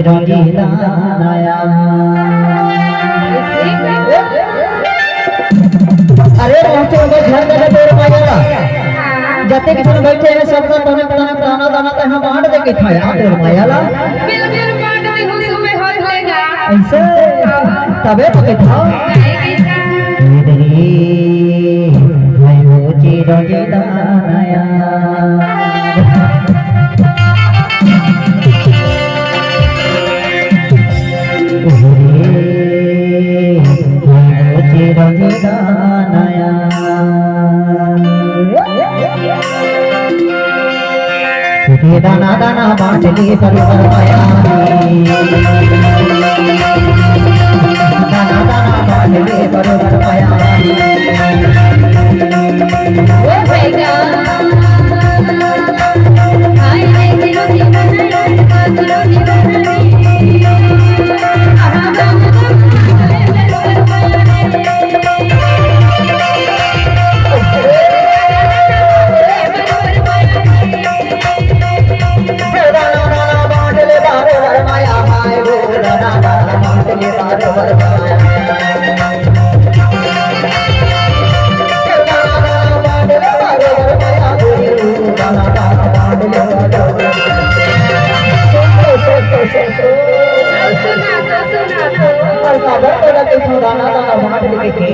चिरंजीदानया अरे पहुंचे हो घर में तोर माया जते के बैठे हैं सबका तने तने प्राणा दाना तहां बांट दे के थाया तोर माया ला बिल्कुल बांट दे हो सुबह हो लेगा ऐसे तबे तो के था हाय वो चिरंजीदानया दाना दाना बांट के परिवार माया दाना दाना बांट के परिवार माया ओ भैया हाय रे तेरो जीवन तेरो जीवन दाना दाना बांट के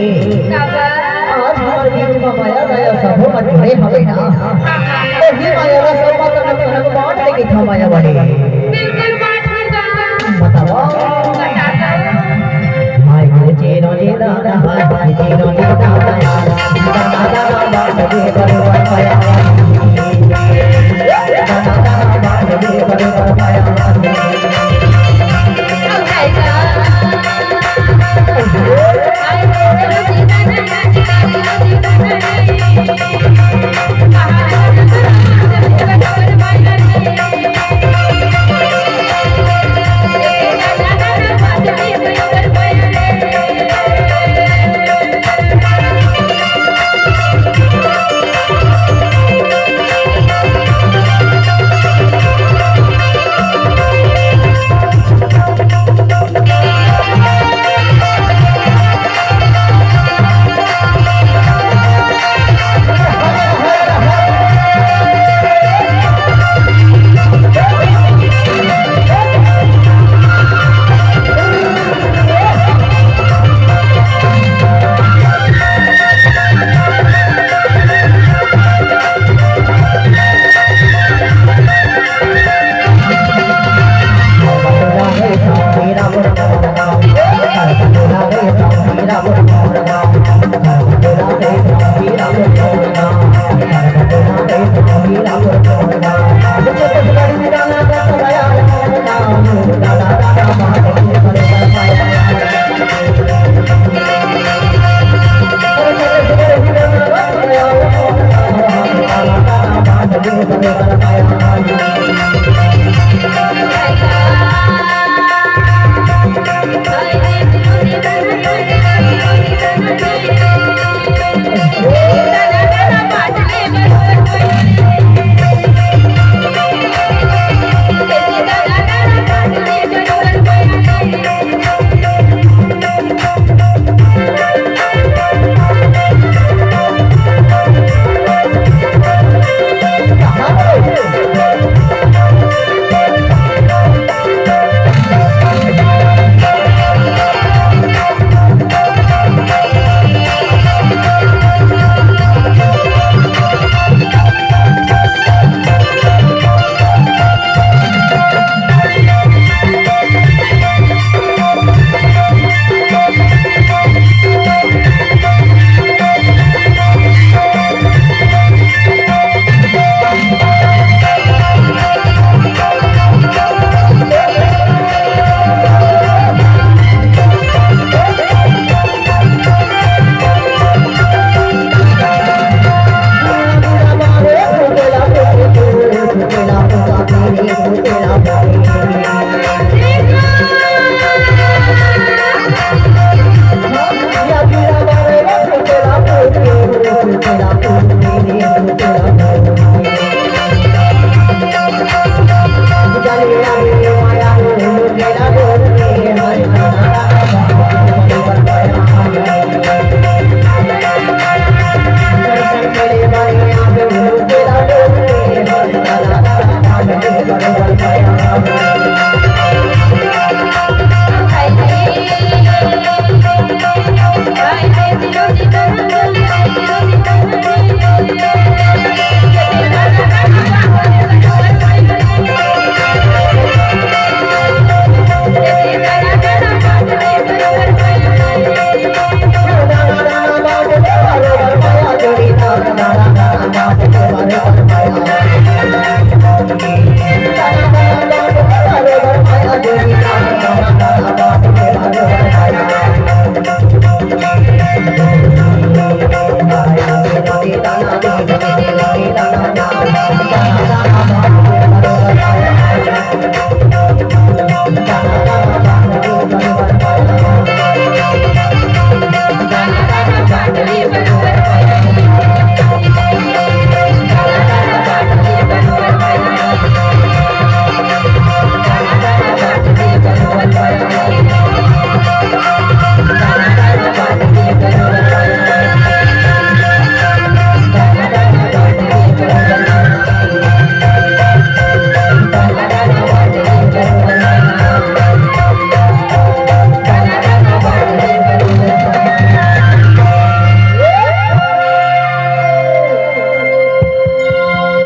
आज हमारे बीच में माया दया सब मत जुड़े हवे ना तो ही माया का सब मत तनक बांट के था माया वाले बिल्कुल बांट दूंगा बताओ बताता हाय वो चिरंजीदानया हाय चिरंजीदानया दाना दाना बांट के परिवार माया दाना दाना बांट के परिवार माया बरोबर पाया